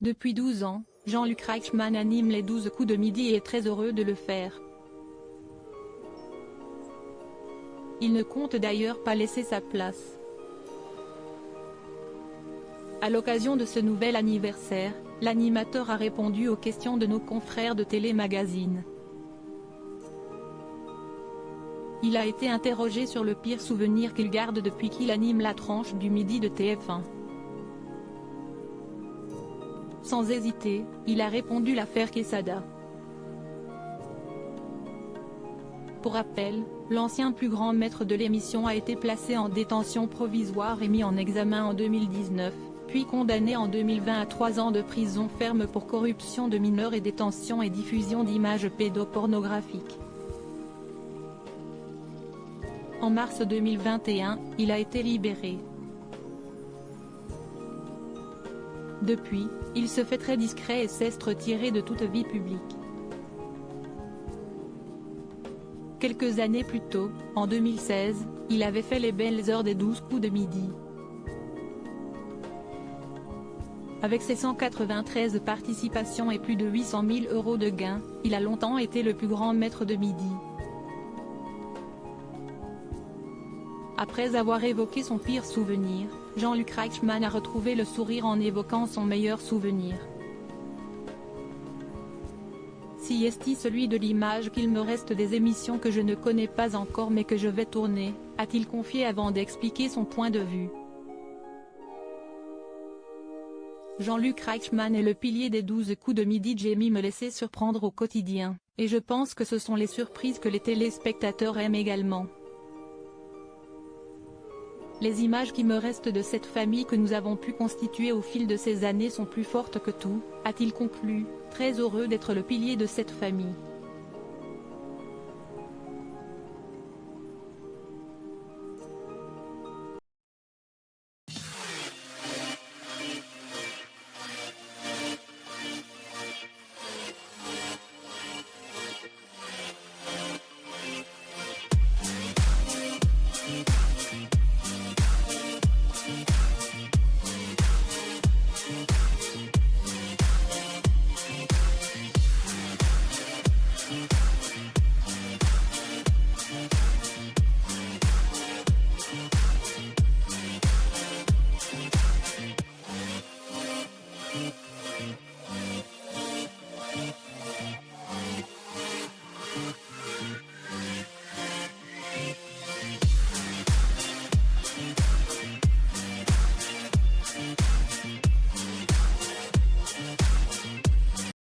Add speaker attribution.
Speaker 1: Depuis 12 ans, Jean-Luc Reichmann anime les 12 coups de midi et est très heureux de le faire. Il ne compte d'ailleurs pas laisser sa place. À l'occasion de ce nouvel anniversaire, l'animateur a répondu aux questions de nos confrères de Télé Magazine. Il a été interrogé sur le pire souvenir qu'il garde depuis qu'il anime la tranche du midi de TF1. Sans hésiter, il a répondu l'affaire Quesada. Pour rappel, l'ancien plus grand maître de l'émission a été placé en détention provisoire et mis en examen en 2019, puis condamné en 2020 à 3 ans de prison ferme pour corruption de mineurs et détention et diffusion d'images pédopornographiques. En mars 2021, il a été libéré. Depuis, il se fait très discret et cesse de retirer de toute vie publique. Quelques années plus tôt, en 2016, il avait fait les belles heures des 12 coups de midi. Avec ses 193 participations et plus de 800 000 € de gains, il a longtemps été le plus grand maître de midi. Après avoir évoqué son pire souvenir, Jean-Luc Reichmann a retrouvé le sourire en évoquant son meilleur souvenir. Si est-il celui de l'image qu'il me reste des émissions que je ne connais pas encore mais que je vais tourner, a-t-il confié avant d'expliquer son point de vue. Jean-Luc Reichmann est le pilier des 12 coups de midi. J'aime me laisser surprendre au quotidien, et je pense que ce sont les surprises que les téléspectateurs aiment également. Les images qui me restent de cette famille que nous avons pu constituer au fil de ces années sont plus fortes que tout, a-t-il conclu, très heureux d'être le pilier de cette famille.